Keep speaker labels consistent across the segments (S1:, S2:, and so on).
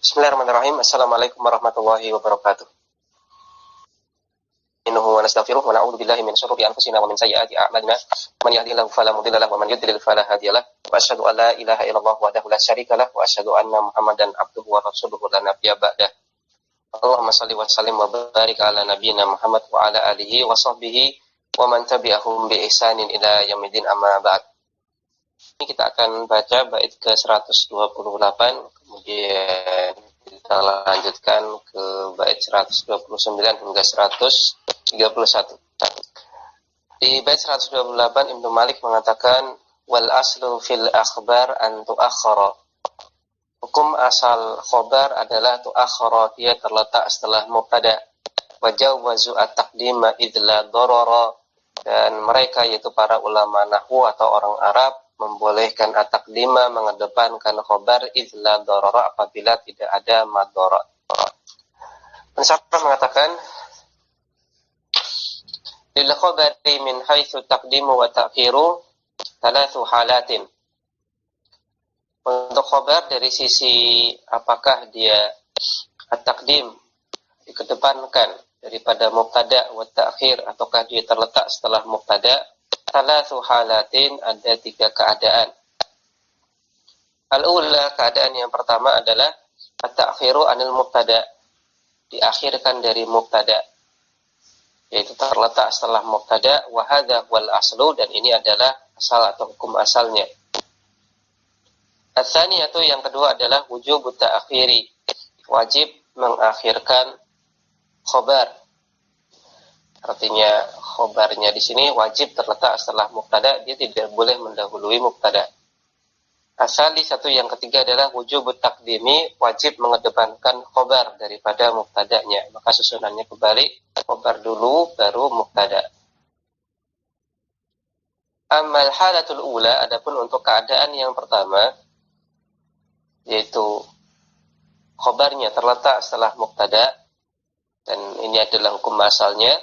S1: Bismillahirrahmanirrahim. Assalamualaikum warahmatullahi wabarakatuh. Innahu wa nastaghfiruh wa na'udzu billahi min syururi anfusina wa min sayyiati a'malina. Man yahdihillahu fala mudilla lahu wa man yudlil fala hadiya lahu. Wa asyhadu an la ilaha illallah wahdahu la syarika lahu wa asyhadu anna Muhammadan abduhu wa rasuluhu la nabiyya ba'dah. Allahumma shalli wa sallim wa barik ala nabiyyina Muhammad wa ala alihi wa sahbihi wa man tabi'ahum bi ihsanin ila yaumil amma ba'd. Ini kita akan baca bait ke-128, kemudian kita lanjutkan ke bait 129 hingga 131. Di bait 128 Ibnu Malik mengatakan wal aslu fil akhbar an tuakhkhara. Hukum asal khabar adalah tuakhkhara, dia terletak setelah mubtada. Wa jawazu at-taqdima idh la darara, dan mereka yaitu para ulama nahwu atau orang Arab membolehkan at-taqdima, mengedepankan khabar idh la darara, apabila tidak ada madharat. Pensyarah mengatakan lil khabari min haitsu taqdimu wa ta'khiru thalathu halatin. Untuk khabar dari sisi apakah dia at-taqdim, dikedepankan daripada mubtada, wa ta'khir ataukah dia terletak setelah mubtada, thalathu halatin, ada 3 keadaan. Al-ula, keadaan yang pertama adalah at-ta'khiru anil mubtada, diakhirkan dari mubtada, yaitu terletak setelah mubtada. Wa hadza wal aslu, dan ini adalah asal atau hukum asalnya. Ats-tsaniyatu, yang kedua adalah wujub ta'khiri, wajib mengakhirkan khabar. Artinya khabarnya di sini wajib terletak setelah mubtada, dia tidak boleh mendahului mubtada. Ats-tsalisatu, yang ketiga adalah wujub taqdimi, wajib mengedepankan khabar daripada mubtadanya, maka susunannya kebalik, khabar dulu baru mubtada. Amal halatul ula, adapun untuk keadaan yang pertama, yaitu khabarnya terletak setelah mubtada, dan ini adalah hukum asalnya.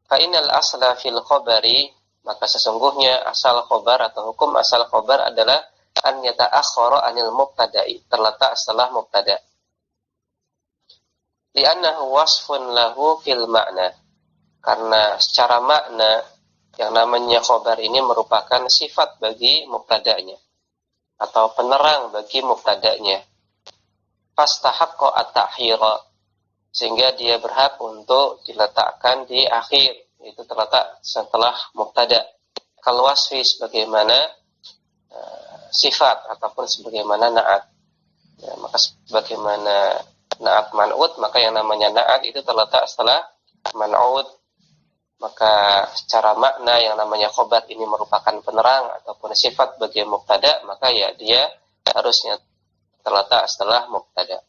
S1: Fa innal asla fil khabari, maka sesungguhnya asal khabar atau hukum asal khabar adalah an yata'akhkhara anil mubtada'i, terletak setelah mubtada. Li'annahu wasfun lahu fil ma'na, karena secara makna yang namanya khabar ini merupakan sifat bagi mubtada'nya atau penerang bagi mubtada'nya. Fastahaqqa at-ta'khira, sehingga dia berhak untuk diletakkan di akhir, yaitu terletak setelah mubtada. Kal wasfi, sebagaimana sifat ataupun sebagaimana na'at. Ya, maka sebagaimana na'at man'ud, maka yang namanya na'at itu terletak setelah man'ud. Maka secara makna yang namanya khobar ini merupakan penerang ataupun sifat bagi mubtada, maka ya dia harusnya terletak setelah mubtada.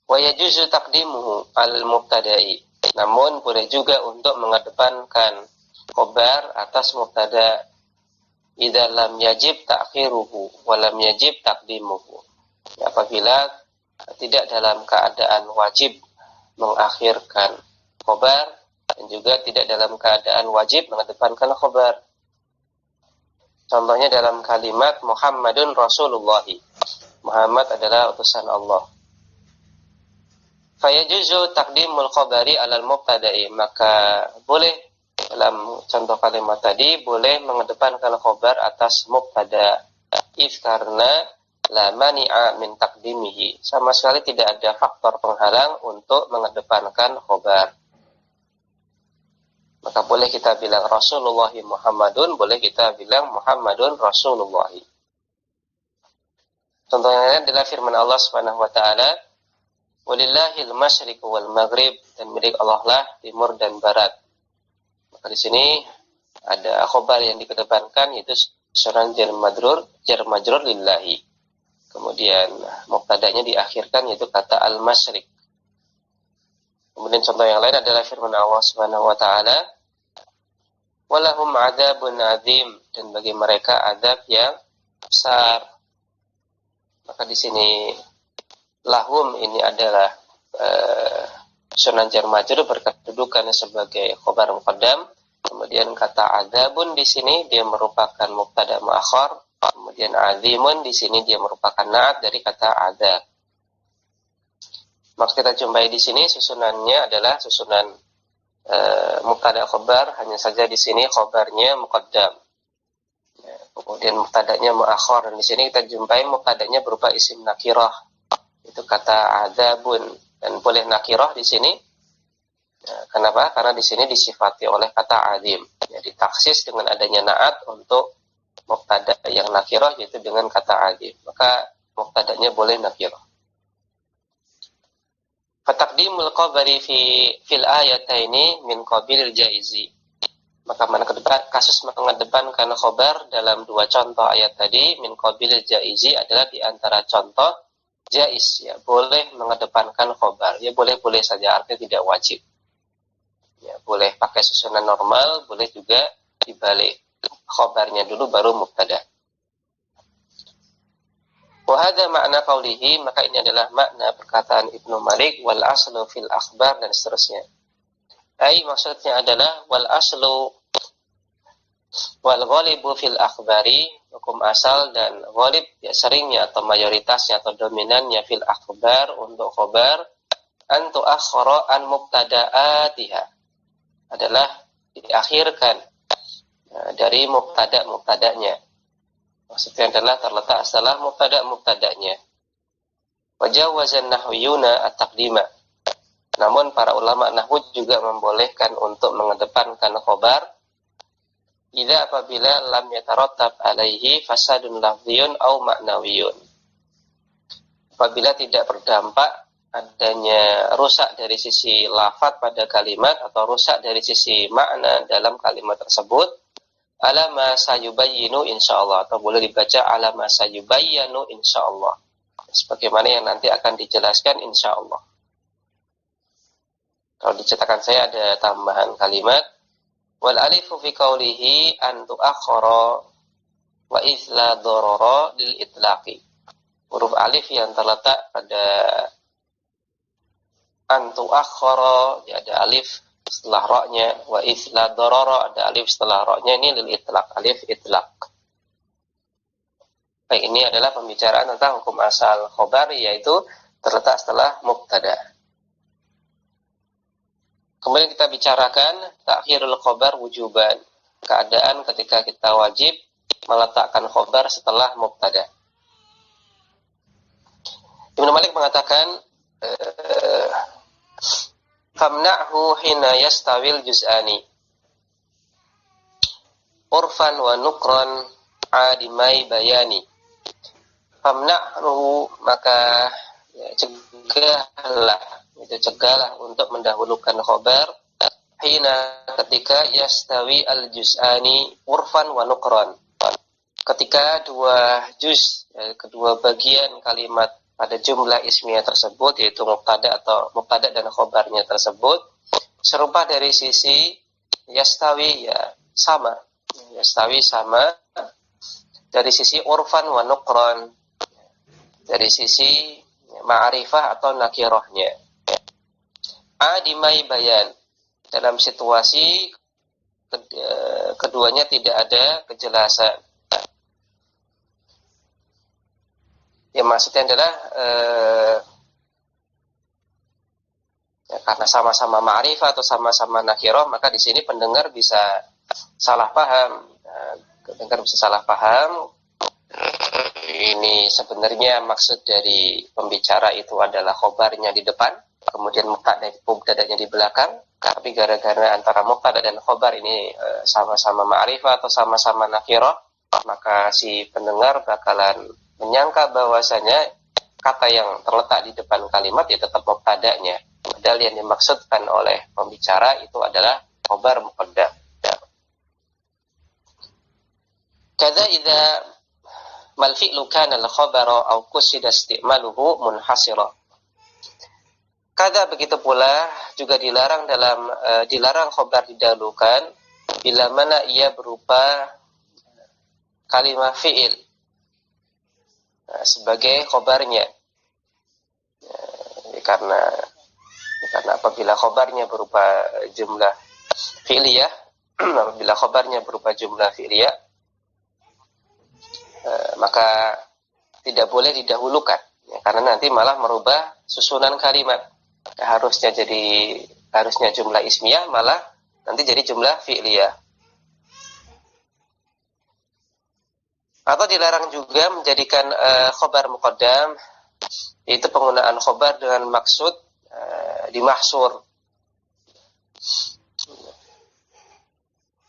S1: Wa yajuzu taqdimuhu al-mubtada'i, namun boleh juga untuk mengedepankan khobar atas mubtada idza lam yajib ta'khiruhu wa lam yajib taqdimuhu, apabila tidak dalam keadaan wajib mengakhirkan khobar dan juga tidak dalam keadaan wajib mengedepankan khobar. Contohnya dalam kalimat Muhammadun Rasulullah, Muhammad adalah utusan Allah. Fayajuzu taqdimul khabari alal mubtada'i, maka boleh dalam contoh kalimat tadi boleh mengedepankan khabar atas mubtada, karena la mani'a min taqdimihi, sama sekali tidak ada faktor penghalang untuk mengedepankan khabar. Maka boleh kita bilang Rasulullah Muhammadun, boleh kita bilang Muhammadun Rasulullah. Contohnya adalah firman Allah Subhanahu wa taala, walillahil masyriq wal maghrib, dan milik Allah lah timur dan barat. Maka di sini ada khobar yang dikedepankan, yaitu sunan jar majrur lillahi. Kemudian mubtadanya diakhirkan, yaitu kata al-masyriq. Kemudian contoh yang lain adalah firman Allah Subhanahu wa taala, walahum adzabun adzim, dan bagi mereka azab yang besar. Maka di sini lahum ini adalah sunan jar majrur berkedudukan sebagai khobar muqaddam. Kemudian kata adzabun di sini dia merupakan mubtada muakhar. Kemudian azimun di sini dia merupakan na'at dari kata adzab. Maka kita jumpai di sini susunannya adalah susunan mubtada khobar, hanya saja di sini khobarnya muqaddam. Ya, kemudian mubtadanya muakhar, dan di sini kita jumpai mubtadanya berupa isim nakirah. Itu kata adzabun, dan boleh nakirah di sini. Ya, kenapa? Karena di sini disifati oleh kata adzim. Ya, ditaksis dengan adanya na'at untuk mubtada yang nakirah, yaitu dengan kata adzim. Maka mubtadanya boleh nakirah. Fataqdimul khabari fil ayataini min qabilil jaizi. Maka kasus mengedepankan khobar dalam dua contoh ayat tadi min qabilil jaizi adalah di antara contoh jaiz, ya, boleh mengedepankan khobar. Ya boleh-boleh saja, artinya tidak wajib. Ya, boleh pakai susunan normal, boleh juga dibalik. Khobarnya dulu baru mubtada. Wa hadza makna qaulihi, maka ini adalah makna perkataan Ibnu Malik wal aslu fil akhbar, dan seterusnya. Maksudnya adalah wal aslu wal ghalibu fil akhbari, hukum asal dan ghalib, ya, seringnya atau mayoritasnya atau dominannya fil akhbar untuk khobar, an tuakhkhara an mubtada'atiha, adalah diakhirkan dari mubtada'nya. Maksudnya adalah terletak setelah mubtada'nya. Wajawazan nahwiyuna at-taqdima. Namun para ulama nahwu juga membolehkan untuk mengedepankan khobar idza apabila lam yatarattab alaihi fasadun lafziyun au ma'nawiyun. Apabila tidak berdampak adanya rusak dari sisi lafaz pada kalimat atau rusak dari sisi makna dalam kalimat tersebut, alama sayubayyinu insyaallah, atau boleh dibaca alama sayubayyanu insyaallah, sebagaimana yang nanti akan dijelaskan insyaallah. Kalau di cetakan saya ada tambahan kalimat wal alifu fi qawlihi an tuakhkhara wa isla darara lil itlaqi. Huruf alif yang terletak pada an tuakhkhara, ya, ada alif setelah ra-nya, wa isla darara, ada alif setelah ra-nya, ini lil itlaq, alif itlaq. Baik, ini adalah pembicaraan tentang hukum asal khobar, yaitu terletak setelah mubtada. Kemudian kita bicarakan takhirul khobar wujuban, keadaan ketika kita wajib meletakkan khobar setelah mubtada. Ibnu Malik mengatakan famna'hu hina yastawil juz'ani urfan wa nukran adimai bayani. Famna'hu, maka ya, cegahlah untuk mendahulukan khobar hina, ketika yastawi al juz'ani urfan wa nukran, ketika dua juz, ya, kedua bagian kalimat pada jumlah ismiyah tersebut, yaitu mubtada atau mubtada dan khobarnya tersebut serupa dari sisi yastawi, ya, sama, yastawi sama dari sisi urfan wa nukran, dari sisi ma'rifah atau nakirahnya. Adimai bayan, dalam situasi keduanya tidak ada kejelasan. Ya, maksudnya adalah ya, karena sama-sama ma'rifah atau sama-sama nakirah, maka di sini pendengar bisa salah paham. Pendengar bisa salah paham. Ini sebenarnya maksud dari pembicara itu adalah khobarnya di depan, kemudian mubtada'nya di belakang. Tapi gara-gara antara mubtada dan khobar ini sama-sama ma'rifah atau sama-sama nakirah, maka si pendengar bakalan menyangka bahwasanya kata yang terletak di depan kalimat ya tetap mubtada'nya, padahal yang dimaksudkan oleh pembicara itu adalah khobar muqaddam. Kadza idza mal fi'lu kana al-khabara aw qusida isti'maluhu munhasira. Kada begitu pula juga dilarang dilarang khobar didahulukan bila mana ia berupa kalimat fi'il sebagai khobarnya, karena apabila khobarnya berupa jumlah fi'liyah apabila khobarnya berupa jumlah fi'liyah, maka tidak boleh didahulukan, Ya, karena nanti malah merubah susunan kalimat. Ya, harusnya jumlah ismiyah malah nanti jadi jumlah fi'liyah. Atau dilarang juga menjadikan khobar muqaddam, yaitu penggunaan khobar dengan maksud dimahsur.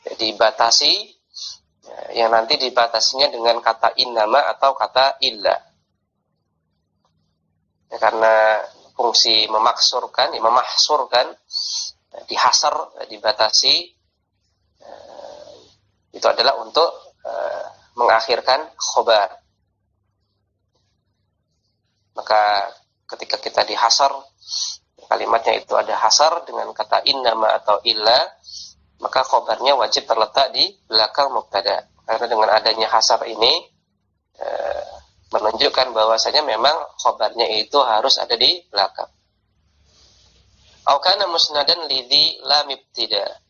S1: Jadi batasi, yang nanti dibatasinya dengan kata innama atau kata illa. Ya, karena fungsi memahsurkan, dihasar, dibatasi, itu adalah untuk mengakhirkan khobar. Maka ketika kita dihasar, kalimatnya itu ada hasar dengan kata innama atau illa, maka khobarnya wajib terletak di belakang mubtada. Karena dengan adanya hasar ini menunjukkan bahwasanya memang khobarnya itu harus ada di belakang. Au kana musnadan lidhi lam ibtida.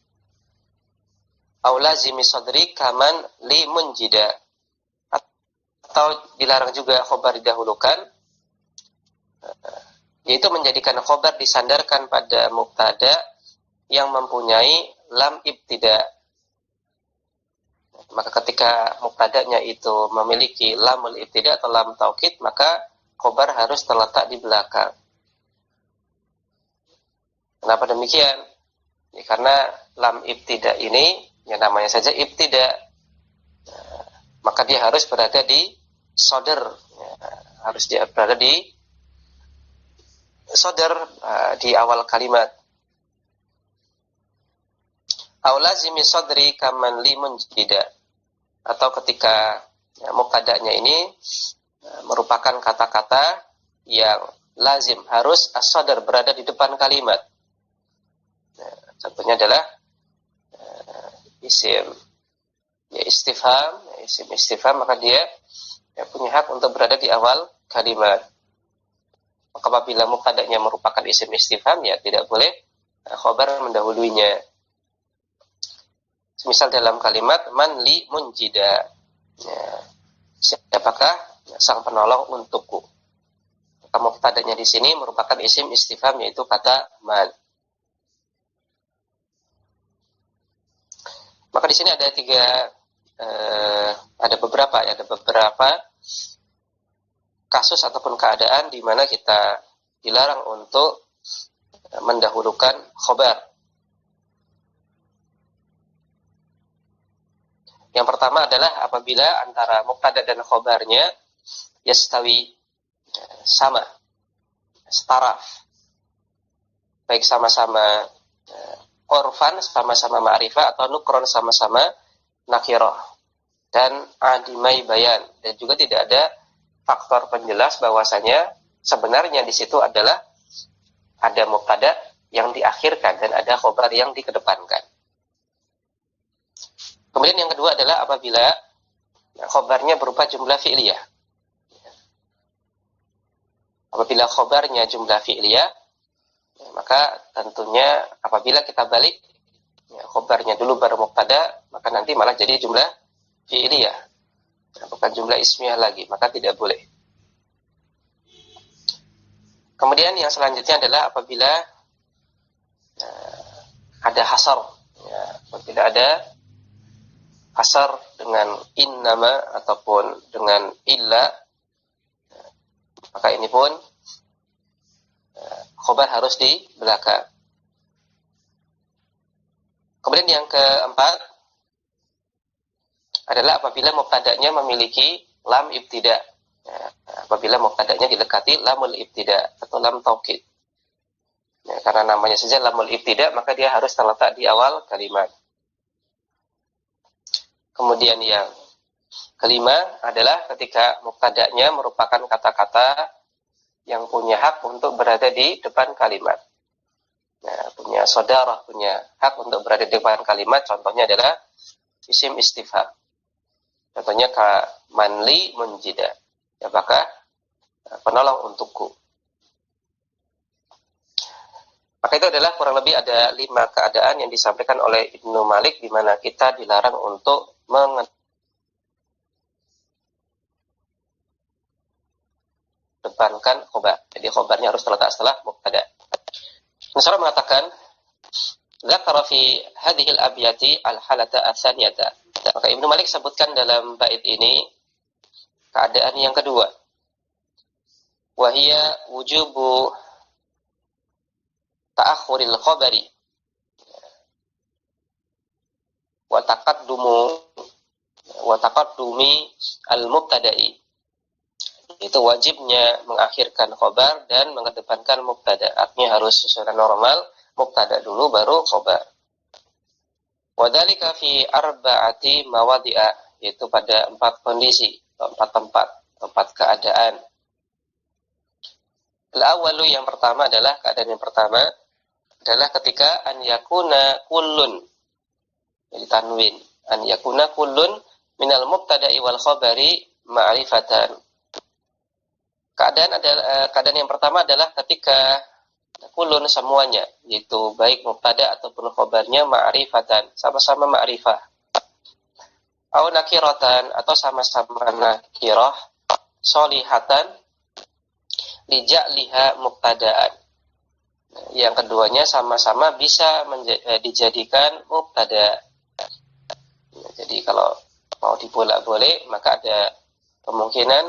S1: Au lazimi sadri kaman li munjida. Atau dilarang juga khobar didahulukan, yaitu menjadikan khobar disandarkan pada mubtada yang mempunyai lam ibtida. Maka ketika mubtadanya itu memiliki lamul ibtida atau lam taukid, maka khobar harus terletak di belakang. Kenapa demikian? Ya, karena lam ibtida ini, yang namanya saja ibtida, maka dia harus berada di sodar, harus dia berada di sodar, di awal kalimat. Au lazimi sadri kaman li munjida. Atau ketika mubtada'nya ini merupakan kata-kata yang lazim, harus as-sadr, berada di depan kalimat. Contohnya adalah isim istifham, maka dia punya hak untuk berada di awal kalimat. Maka apabila mubtada'nya merupakan isim istifham, ya tidak boleh khobar mendahuluinya. Misal dalam kalimat man li munjida, ya, siapakah sang penolong untukku. Maka mubtada'nya di sini merupakan isim istifham, yaitu kata man. Maka di sini ada beberapa kasus ataupun keadaan di mana kita dilarang untuk mendahulukan khobar. Yang pertama adalah apabila antara mubtada dan khobarnya yastawi, sama, setara, baik sama-sama orfan, sama-sama ma'rifah, atau nukron, sama-sama nakirah, dan adimai bayan, dan juga tidak ada faktor penjelas bahwasanya sebenarnya di situ adalah ada mubtada yang diakhirkan dan ada khobar yang dikedepankan. Kemudian yang kedua adalah apabila khobarnya berupa jumlah fi'liyah. Apabila khobarnya jumlah fi'liyah, maka tentunya apabila kita balik khobarnya dulu baru mubtada, maka nanti malah jadi jumlah fi'liyah, bukan jumlah ismiyah lagi, maka tidak boleh. Kemudian yang selanjutnya adalah apabila ada hasar, apabila ada hasar dengan innama ataupun dengan illa, maka ini pun khobar harus di belakang. Kemudian yang keempat adalah apabila mubtada'nya memiliki lam ibtida. Apabila mubtada'nya dilekati lamul ibtida atau lam taukid. Karena namanya saja lamul ibtida, maka dia harus terletak di awal kalimat. Kemudian yang kelima adalah ketika mubtada'nya merupakan kata-kata yang punya hak untuk berada di depan kalimat. Punya saudara, punya hak untuk berada di depan kalimat. Contohnya adalah isim istifham. Contohnya ka manli munjida. Apakah penolong untukku. Maka itu adalah kurang lebih ada 5 keadaan yang disampaikan oleh Ibnu Malik di mana kita dilarang untuk mengedepankan khobar. Jadi khobarnya harus terletak setelah mubtada. Nasara mengatakan, dzakara fi hadhil abyati al-halata ats-tsaniyata. Maka Ibnu Malik sebutkan dalam bait ini keadaan yang kedua. Wa hiya wujubu ta'akhuril khabari wa taqaddumi al-mubtada'i. Itu wajibnya mengakhirkan khobar dan mengedepankan mubtada. Artinya harus secara normal, mubtada dulu baru khobar. Wadzalika fi arba'ati mawadi'a, yaitu pada 4 kondisi, 4 tempat keadaan. Al-awwalu, yang pertama adalah keadaan yang pertama adalah ketika an yakuna kullun, jadi tanwin, an yakuna kullun minal mubtada'i wal khabari ma'rifatan. Keadaan yang pertama adalah ketika kulun semuanya, yaitu baik mubtada ataupun khobarnya ma'rifatan, sama-sama ma'rifah. Au nakiratan, atau sama-sama nakirah, solihatan, lija'liha mubtadaan. Yang keduanya sama-sama bisa dijadikan mubtada. Jadi kalau mau dibolak-balik, maka ada kemungkinan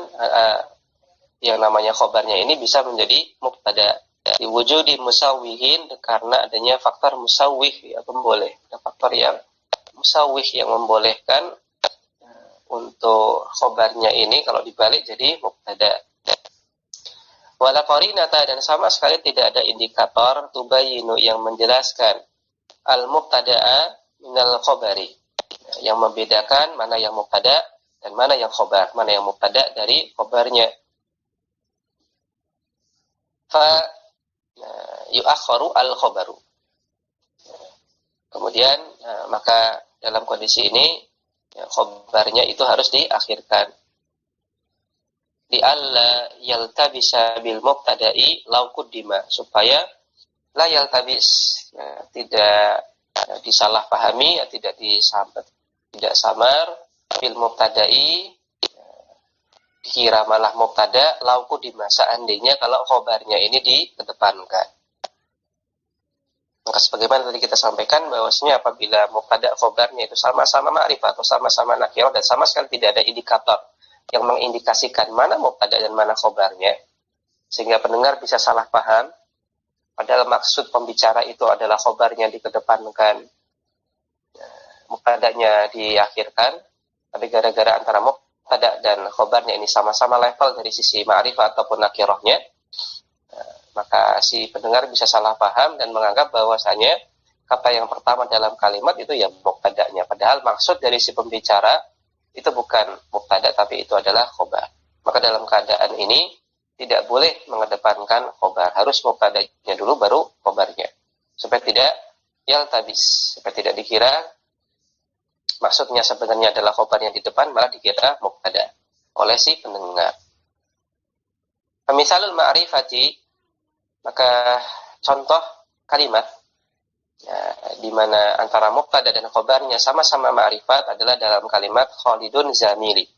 S1: yang namanya khobarnya ini bisa menjadi mubtada. Diwujudi musawwihin, karena adanya faktor musawwih yang memboleh. Ada faktor yang musawwih yang membolehkan untuk khobarnya ini kalau dibalik jadi mubtada. Wala qarinata, dan sama sekali tidak ada indikator tubayinu yang menjelaskan al-mubtada'a minal khobari, yang membedakan mana yang mubtada dan mana yang khobar, mana yang mubtada dari khobarnya. Fa yu'akharu al-khobaru. Kemudian maka dalam kondisi ini khobarnya itu harus diakhirkan. Di alla yaltabisa bil mubtada'i law quddima, supaya la yaltabis, tidak disalahpahami, tidak samar bil mubtada'i, dikira malah mubtada law quddima, seandainya kalau khobarnya ini dikedepankan. Maka sebagaimana tadi kita sampaikan bahwasanya apabila mubtada khobarnya itu sama-sama ma'rifah atau sama-sama nakirah dan sama sekali tidak ada indikator yang mengindikasikan mana mubtada dan mana khobarnya, sehingga pendengar bisa salah paham, padahal maksud pembicara itu adalah khobarnya dikedepankan, mubtadanya diakhirkan, tapi gara-gara antara mubtada dan khobarnya ini sama-sama level dari sisi ma'rifah ataupun nakirahnya, maka si pendengar bisa salah paham dan menganggap bahwasanya kata yang pertama dalam kalimat itu ya mubtadanya, padahal maksud dari si pembicara itu bukan mubtada tapi itu adalah khobar. Maka dalam keadaan ini tidak boleh mengedepankan khobar, harus mubtadanya dulu baru khobarnya, supaya tidak yaltabis, supaya tidak dikira maksudnya sebenarnya adalah khobar yang di depan malah dikira mubtada oleh si pendengar. Misalul ma'rifati, maka contoh kalimat di mana antara mubtada dan khobarnya sama-sama ma'rifat adalah dalam kalimat Khalidun zamili.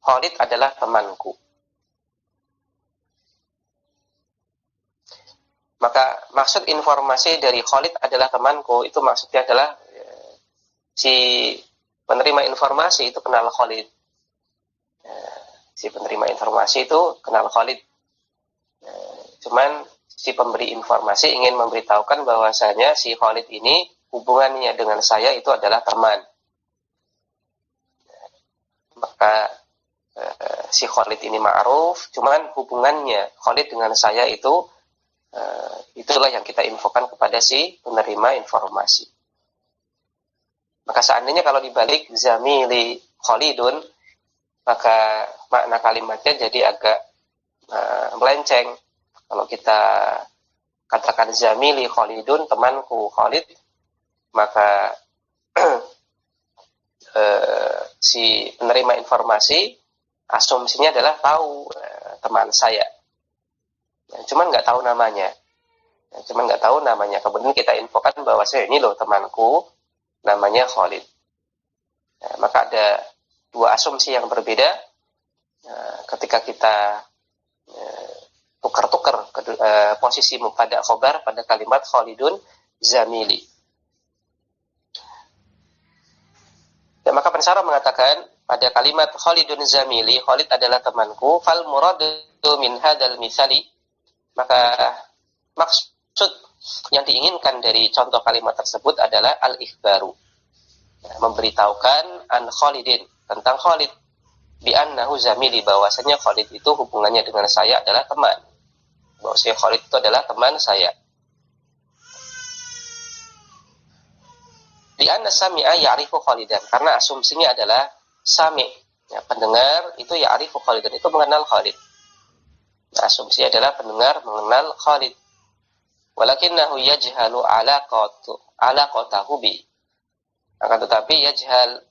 S1: Khalid adalah temanku. Maka maksud informasi dari Khalid adalah temanku, itu maksudnya adalah si penerima informasi itu kenal Khalid. Si penerima informasi itu kenal Khalid. Cuman si pemberi informasi ingin memberitahukan bahwasanya si Khalid ini hubungannya dengan saya itu adalah teman. Maka si Khalid ini ma'ruf, cuman hubungannya Khalid dengan saya itu itulah yang kita infokan kepada si penerima informasi. Maka seandainya kalau dibalik zamili Khalidun, maka makna kalimatnya jadi agak melenceng. Kalau kita katakan zamili Khalidun, temanku Khalid, maka si penerima informasi asumsinya adalah tahu teman saya, cuman nggak tahu namanya. Kemudian kita infokan bahwa saya ini loh temanku, namanya Khalid. Maka ada dua asumsi yang berbeda ketika kita tukar-tukar posisi mubtada khobar pada kalimat Khalidun zamili. Dan maka pensara mengatakan pada kalimat Khalidun zamili, Khalid adalah temanku, fal muradu min hadzal misali, maka maksud yang diinginkan dari contoh kalimat tersebut adalah al-ikhbaru, memberitahukan an Khalidin, tentang Khalid, bi annahu zamili, bahwasanya Khalid itu hubungannya dengan saya adalah teman, bahwasanya Khalid itu adalah teman saya. Di anna sami'a ya'rifu Khalidan, karena asumsinya adalah sami, ya, pendengar itu ya'rifu Khalidan, itu mengenal Khalid. Nah, asumsi adalah pendengar mengenal Khalid. Walakinnahu yajhalu alaqatahu bi, akan tetapi yajhal,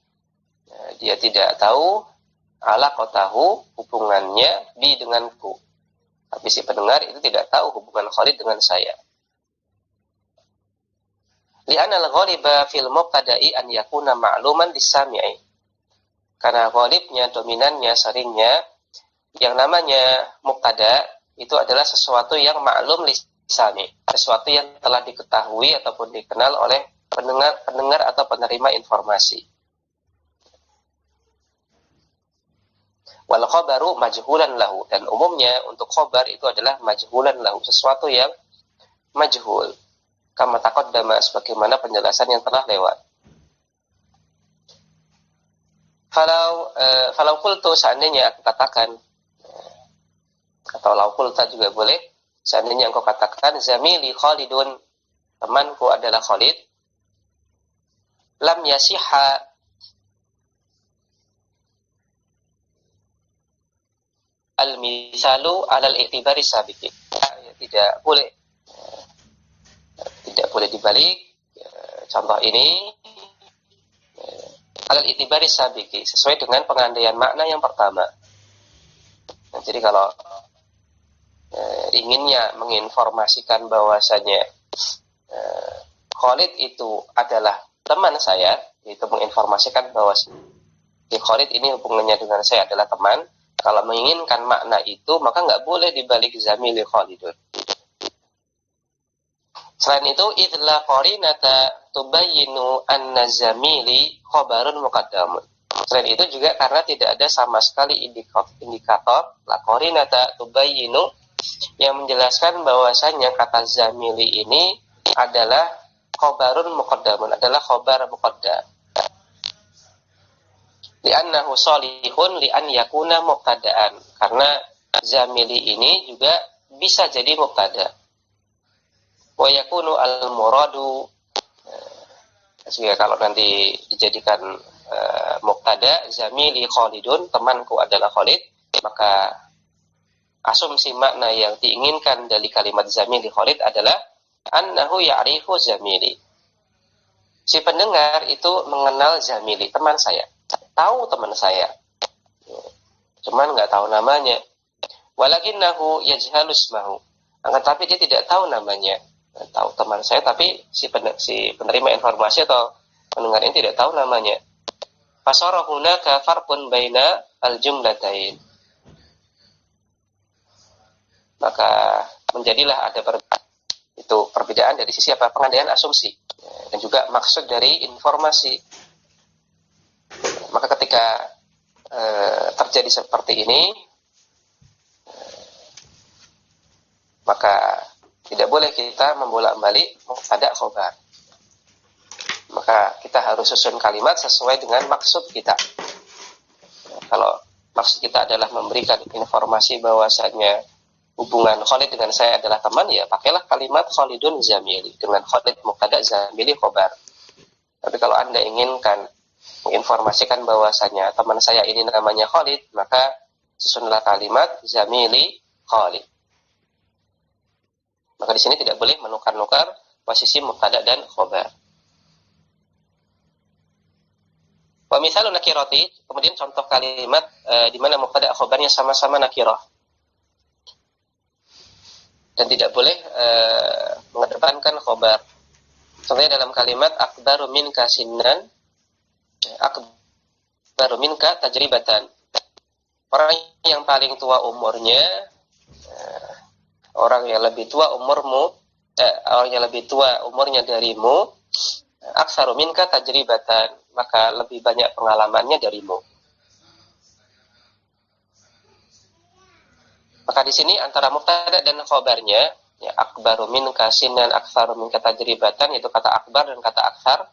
S1: dia tidak tahu alaqatahu, hubungannya bi denganku. Tapi si pendengar itu tidak tahu hubungan Khalid dengan saya. Li'anna al-ghaliba fil mubtada'i an yakuna ma'luman lis-sami'i, karena ghalibnya, dominannya, seringnya yang namanya mubtada itu adalah sesuatu yang maklum lis-sami', sesuatu yang telah diketahui ataupun dikenal oleh pendengar atau penerima informasi. Wal khabaru majhulan lahu, dan umumnya untuk khabar itu adalah majhulan lahu, sesuatu yang majhul, kama taqaddama, sebagaimana penjelasan yang telah lewat. Falau qultu, seandainya aku katakan, atau lau qulta juga boleh, seandainya engkau katakan zamili Khalidun, temanku adalah Khalid, lam yasiha al-misalu alal i'tibari sabiqi, tidak boleh dibalik contoh ini alal i'tibari sabiqi, sesuai dengan pengandaian makna yang pertama. Nah, jadi kalau inginnya menginformasikan bahwasanya Khalid itu adalah teman saya, itu menginformasikan bahwa si Khalid ini hubungannya dengan saya adalah teman. Kalau menginginkan makna itu, maka nggak boleh dibalik zamili Khalidun. Selain itu, idla qarinata tubayyinu anna zamili khabarun muqaddamun. Selain itu juga karena tidak ada sama sekali indikator la qarinata tubayyinu yang menjelaskan bahwasanya kata zamili ini adalah khabarun muqaddamun, adalah khabar muqaddam. Li'annahu salihun li'an yakuna mubtada'an, karena zamili ini juga bisa jadi mubtada. Wa yakunu al-muradu, sehingga kalau nanti dijadikan mubtada, zamili Khalidun, temanku adalah Khalid, maka asumsi makna yang diinginkan dari kalimat zamili Khalid adalah annahu ya'rifu zamili, si pendengar itu mengenal zamili, teman saya, tahu teman saya, cuman nggak tahu namanya. Walakinnahu yajhalu ismahu, akan tapi dia tidak tahu namanya. Tahu teman saya, tapi si penerima informasi atau pendengar ini tidak tahu namanya. Fasara hunaka farqun baina al-jumlatain, maka menjadilah ada perbedaan dari sisi pengandaian asumsi dan juga maksud dari informasi. Maka ketika terjadi seperti ini, maka tidak boleh kita membolak-balik mubtada khobar. Maka kita harus susun kalimat sesuai dengan maksud kita. Kalau maksud kita adalah memberikan informasi bahwasanya hubungan Khalid dengan saya adalah teman, ya pakailah kalimat Khalidun zamili dengan Khalid mubtada zamili khobar. Tapi kalau Anda inginkan menginformasikan bahwasanya teman saya ini namanya Khalid, maka susunlah kalimat zamili Khalid. Maka di sini tidak boleh menukar-nukar posisi mubtada dan khobar. Wa misalun nakirati, kemudian contoh kalimat di mana mubtada khobarnya sama-sama nakirah. Dan tidak boleh mengedepankan khobar. Contohnya dalam kalimat akbaru minka sinnan, akbaru minka tajribatan. Orang yang paling tua umurnya, orang yang lebih tua umurmu, orang yang lebih tua umurnya darimu, aktsaru minka tajribatan, maka lebih banyak pengalamannya darimu. Maka di sini antara mubtada dan khabarnya, ya, akbaru minka sinan aktsaru minka tajribatan, itu kata akbar dan kata aktsar.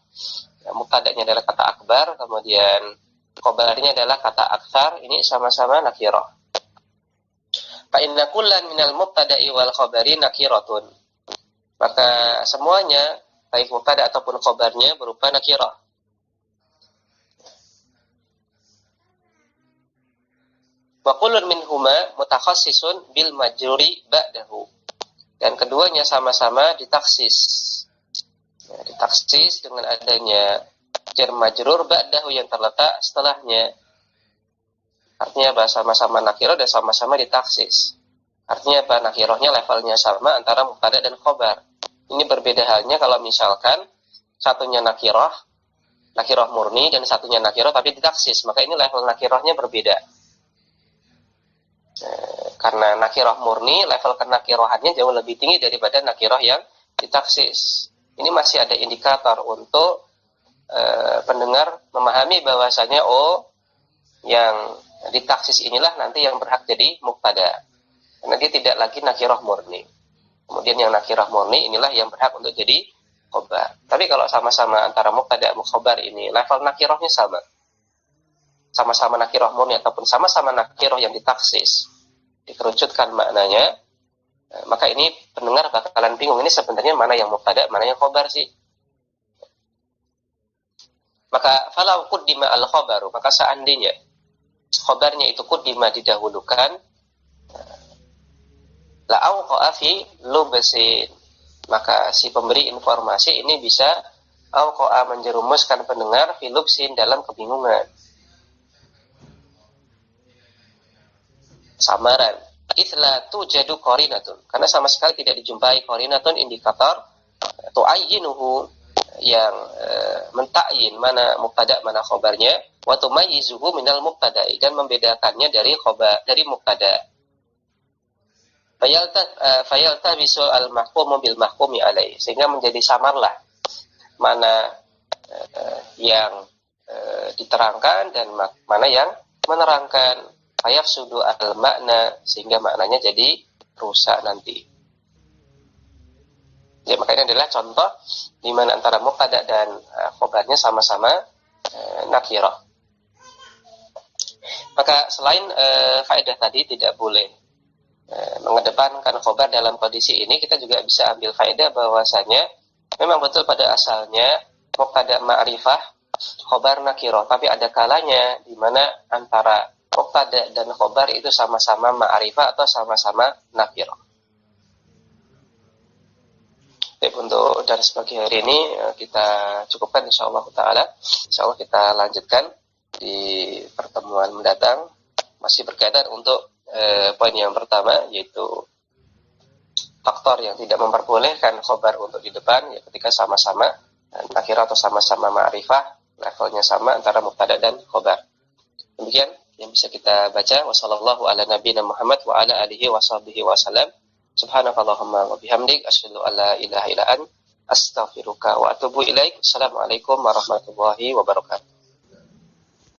S1: Ya, mubtadanya adalah kata akbar, kemudian khabarnya adalah kata aktsar, ini sama-sama nakirah. Fa inna kullan minal mubtada'i wal khabari nakiratun. Maka semuanya baik mubtada ataupun khabarnya berupa nakirah. Wa kullun minhuma mutakhassisun bil majruri ba'dahu. Dan keduanya sama-sama ditaksis. Ya, ditaksis dengan adanya jar majrur ba'dahu yang terletak setelahnya. Artinya bahasa sama-sama nakirah dan sama-sama ditaksis. Artinya apa? Nakirahnya levelnya sama antara mubtada dan khabar. Ini berbeda halnya kalau misalkan satunya nakirah murni, dan satunya nakirah tapi ditaksis. Maka ini level nakirahnya berbeda. Karena nakirah murni, level kenakirohannya jauh lebih tinggi daripada nakirah yang ditaksis. Ini masih ada indikator untuk pendengar memahami bahwasanya yang ditaksis inilah nanti yang berhak jadi mubtada. Karena dia tidak lagi nakirah murni. Kemudian yang nakirah murni inilah yang berhak untuk jadi khabar. Tapi kalau sama-sama antara mubtada dan khabar ini level nakirahnya sama. Sama-sama nakirah murni ataupun sama-sama nakirah yang ditaksis, dikerucutkan maknanya, maka ini pendengar bakalan bingung, ini sebenarnya mana yang mubtada, mana yang khabar sih. Maka falau quddima al khabaru, maka seandainya khabarnya itu quddima didahulukan, la auqa'a fi lubsin, maka si pemberi informasi ini bisa auqa'a menjerumuskan pendengar fi lubsin dalam kebingungan, samaran. Itsla tujadu qarinatun, karena sama sekali tidak dijumpai qarinatun, indikator tu'ayyinuhu yang mentakyin mana mubtada mana khabarnya, wa tumayyizuhu minal mubtada'i, dan membedakannya dari khabar dari mubtada. Fayaltabisu al mahkumu bil mahkumi alaihi, sehingga menjadi samarlah mana yang diterangkan dan mana yang menerangkan. Fayafsudu al makna, sehingga maknanya jadi rusak nanti. Ya, maka ini adalah contoh di mana antara mubtada dan khabarnya sama-sama nakirah. Maka selain faedah tadi tidak boleh mengedepankan khabar dalam kondisi ini, kita juga bisa ambil faedah bahwasanya memang betul pada asalnya mubtada ma'rifah, khabar nakirah, tapi ada kalanya di mana antara mubtada dan khabar itu sama-sama ma'rifah atau sama-sama nakirah. Baik, untuk dari pagi hari ini kita cukupkan insyaallah taala. Insyaallah kita lanjutkan di pertemuan mendatang, masih berkaitan untuk poin yang pertama, yaitu faktor yang tidak memperbolehkan khabar untuk di depan, ya ketika sama-sama nakirah atau sama-sama ma'rifah, levelnya sama antara mubtada dan khabar. Demikian yang bisa kita baca. Wassallallahu ala nabiyina Muhammad wa ala alihi washabihi wasallam. Subhanakallahumma wa bihamdik asyhadu an la ilaha illa anta astaghfiruka wa atubu ilaik. Assalamualaikum warahmatullahi wabarakatuh.